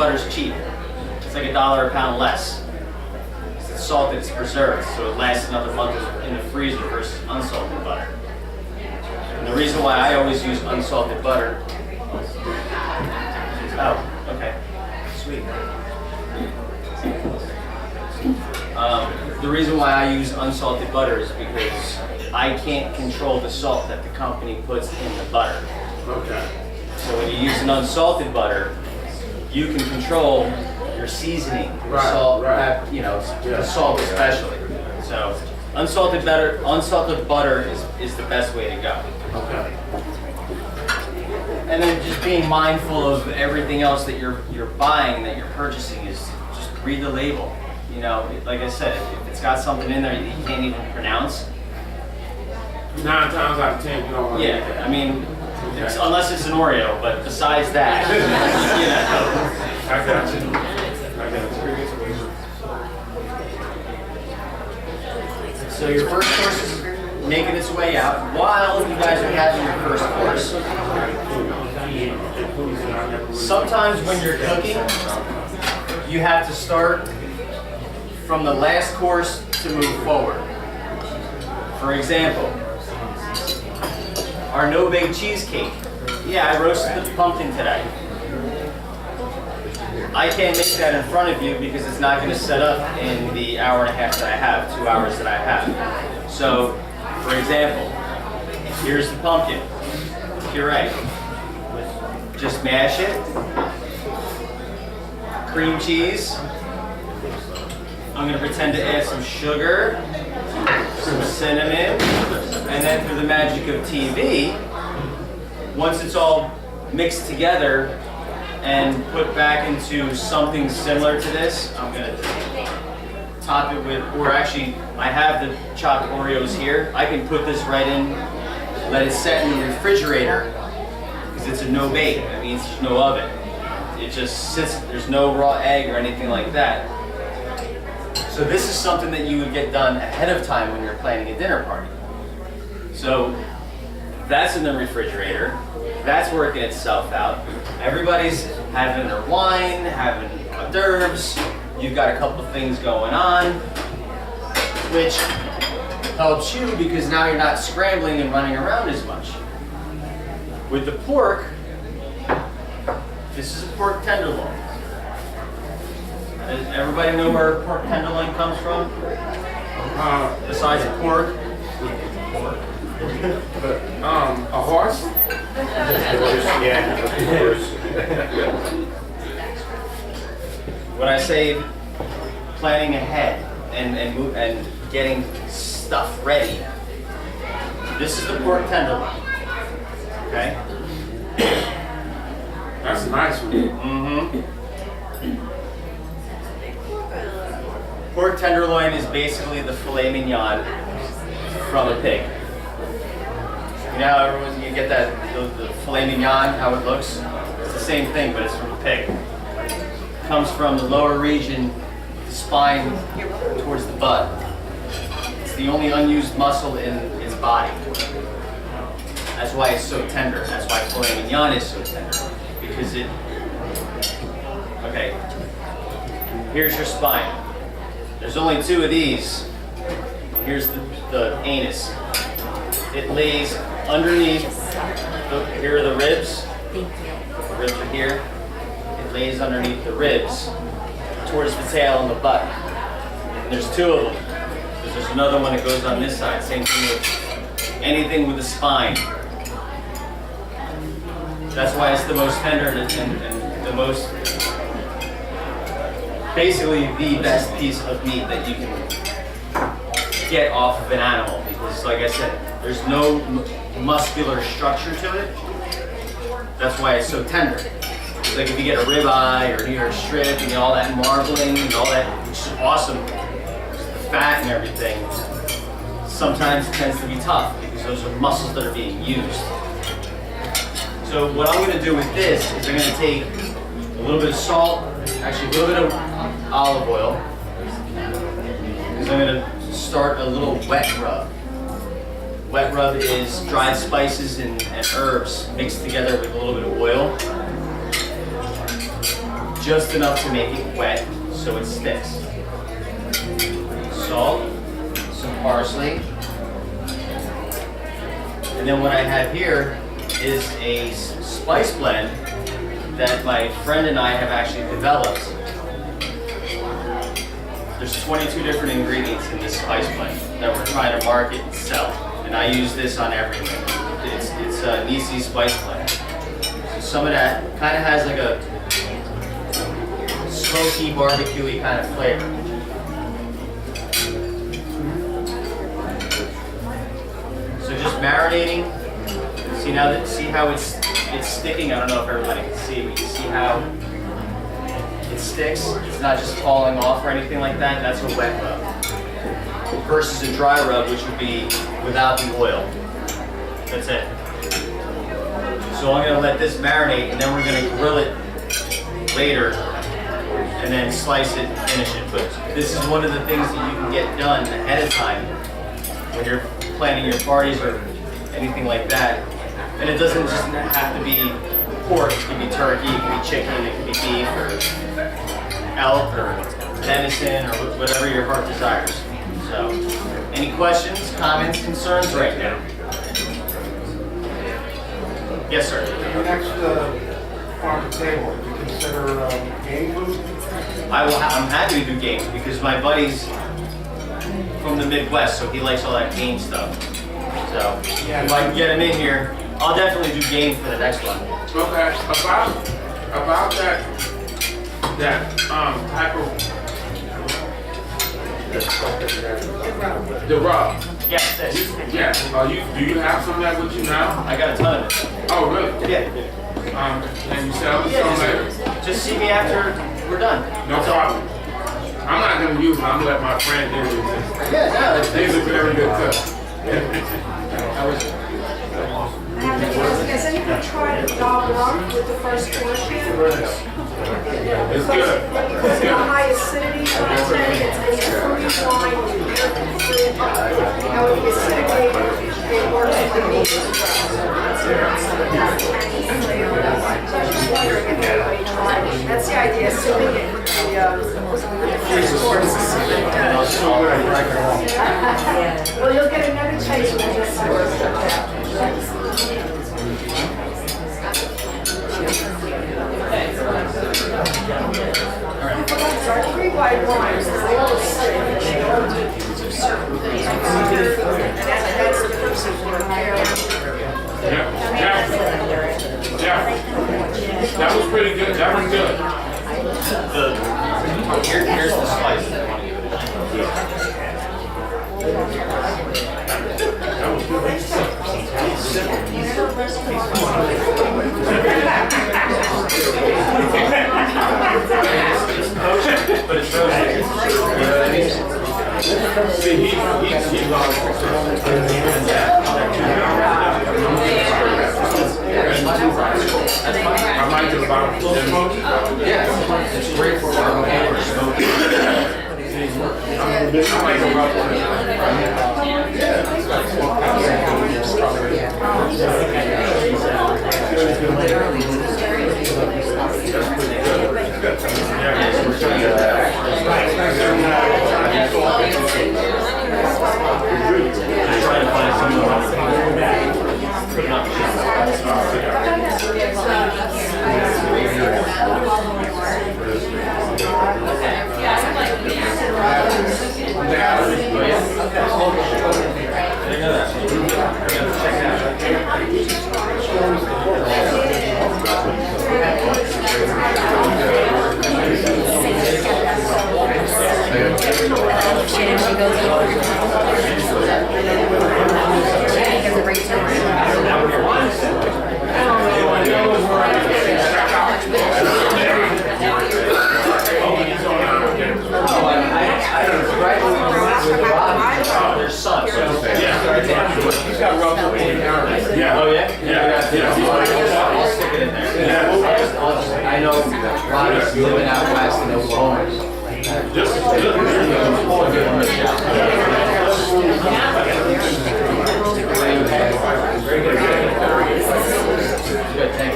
butter's cheap. It's like $1 a pound less. It's salted, it's preserved, so it lasts another month in the freezer versus unsalted butter. And the reason why I always use unsalted butter. Oh, okay. Sweet. The reason why I use unsalted butter is because I can't control the salt that the company puts in the butter. Okay. So when you use an unsalted butter, you can control your seasoning, your salt, the salt especially. So unsalted butter is the best way to go. Okay. And then just being mindful of everything else that you're buying, that you're purchasing, is just read the label. You know, like I said, if it's got something in there that you can't even pronounce. 9 times out of 10, you don't want to. Yeah, I mean, unless it's an Oreo, but besides that, you know. I got you. So your first course is making its way out. While you guys are having your first course, sometimes when you're cooking, you have to start from the last course to move forward. For example, our no-bake cheesecake. Yeah, I roasted the pumpkin today. I can't make that in front of you because it's not going to set up in the hour and a half that I have, 2 hours that I have. So, for example, here's the pumpkin puree. Just mash it. Cream cheese. I'm going to pretend to add some sugar, some cinnamon, and then through the magic of TV, once it's all mixed together and put back into something similar to this, I'm going to top it with, or actually, I have the chopped Oreos here. I can put this right in, let it set in the refrigerator, because it's a no-bake. That means there's no oven. It just sits, there's no raw egg or anything like that. So this is something that you would get done ahead of time when you're planning a dinner party. So that's in the refrigerator. That's working itself out. Everybody's having their wine, having hors d'oeuvres. You've got a couple of things going on, which helps you because now you're not scrambling and running around as much. With the pork, this is a pork tenderloin. Does everybody know where pork tenderloin comes from? Besides pork? A horse? Yeah, of course. When I say planning ahead and getting stuff ready, this is the pork tenderloin. Okay? That's a nice one. Mm-hmm. Pork tenderloin is basically the filet mignon from a pig. You know how everyone, you get that, the filet mignon, how it looks? It's the same thing, but it's from a pig. It comes from the lower region, the spine towards the butt. It's the only unused muscle in its body. That's why it's so tender. That's why filet mignon is so tender. Because it, okay, here's your spine. There's only 2 of these. Here's the anus. It lays underneath, here are the ribs. The ribs are here. It lays underneath the ribs towards the tail and the butt. And there's 2 of them. There's another one that goes on this side. Same thing with anything with a spine. That's why it's the most tender and the most, basically the best piece of meat that you can get off of an animal. Because like I said, there's no muscular structure to it. That's why it's so tender. It's like if you get a ribeye or a strip and you get all that marbling and all that, which is awesome, the fat and everything, sometimes it tends to be tough because those are muscles that are being used. So what I'm going to do with this is I'm going to take a little bit of salt, actually a little bit of olive oil, because I'm going to start a little wet rub. Wet rub is dried spices and herbs mixed together with a little bit of oil. just enough to make it wet so it sticks. Salt, some parsley, and then what I have here is a spice blend that my friend and I have actually developed. There's 22 different ingredients in this spice blend that we're trying to market and sell, and I use this on everything. It's a Nisi spice blend. So some of that kind of has like a smoky, barbecue-y kind of flavor. So just marinating. See how it's sticking. I don't know if everybody can see, but you see how it sticks. It's not just falling off or anything like that. That's a wet rub versus a dry rub, which would be without the oil. That's it. So I'm gonna let this marinate, and then we're gonna grill it later, and then slice it and finish it. But this is one of the things that you can get done ahead of time when you're planning your parties or anything like that. And it doesn't just have to be pork. It can be turkey, it can be chicken, it can be beef, or elk, or venison, or whatever your heart desires. So, any questions, comments, concerns right now? Yes, sir. The next farm to table, do you consider game food? I'm happy to do games because my buddy's from the Midwest, so he likes all that game stuff. So if I can get him in here, I'll definitely do games for the next one. Okay, about that type of the rub. Yes, this. Yeah. Do you have some of that with you now? I got a ton of it. Oh, really? Yeah. And you sell it some later? Just see me after we're done. No problem. I'm not gonna use it. I'm gonna let my friend do it. Yeah, no, He's a very good cook. Has anyone tried the dog rum with the first portion? It's good. It's got high acidity content, it's a fruity wine, how the acidic it works with the meat as well. So I was just wondering if anybody tried it. That's the idea, sipping it with the first course. Well, you'll get another taste when this course. Our three white wines, they all say they all do certain things. That's the person for Yeah. That was pretty good. That was good. Here's the slice. But it's roasted. You know what I mean? See, he's I might just buy them. Yeah, it's great for barbecue or smoking. I might go rub one. Trying to find someone. Their son. He's got rough. Yeah. Oh yeah? Yeah. I'll stick it in there. I know Ronnie's living out west in Oklahoma. Just Good, thank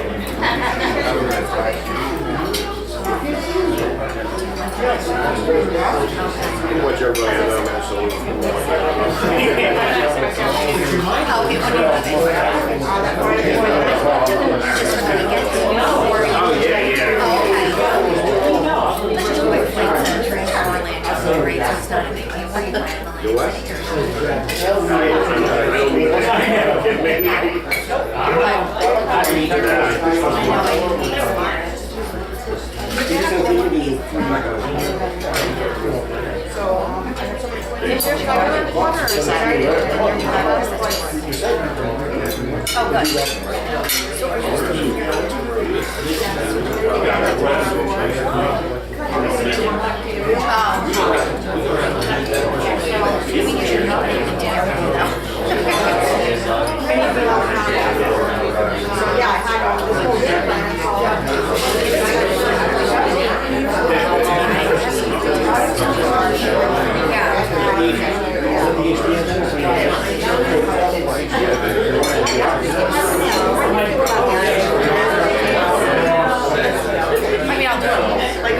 you. What you're going to know, so Oh, okay, what do you think? Just for them to get to know or you. Oh, yeah, yeah. Oh, okay. Let's do quick flights to transfer Orlando. Great, so it's not a big deal. Where you land on Do what? Is there shower in the corner or is that already? Oh, good. We usually not eat dinner though. I mean, I'll do it.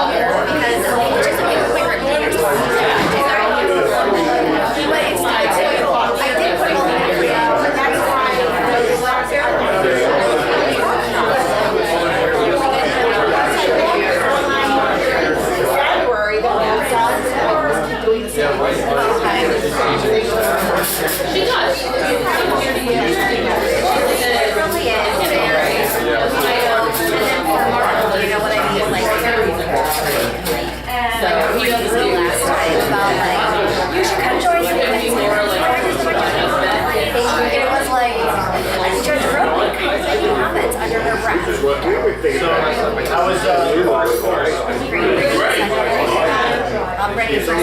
there is a big quick room. But it's not. I did put all the area, but that's why February, the whole done doing the same way. She does. It really is very, and then for Marvel, you know what I mean, like, so he does the last time about like, you should come join me. It was like, and Judge wrote any comments under her breath. What we were thinking about. How was your course? I'm ready for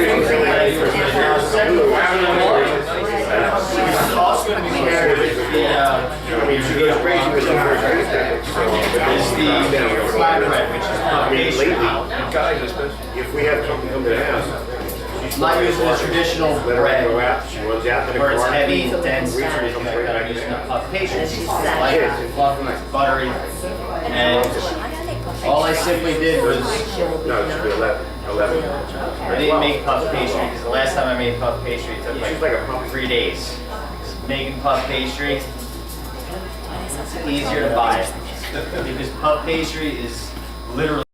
It's also going to be paired with the, I mean, she goes crazy with the first attack. is the flatbread, which is I mean, pastry. lately, if we have company come to the house, I'm not using the traditional let her go bread out, she runs out to the where it's car. heavy, dense, traditional bread. I'm using a puff pastry. It's light, fluffy, buttery, and all I simply did was No, it should be 11. I didn't make puff pastry because the last time I made puff pastry it took She's like a like puppy. 3 days. Making puff pastry, it's easier to buy it because puff pastry is literally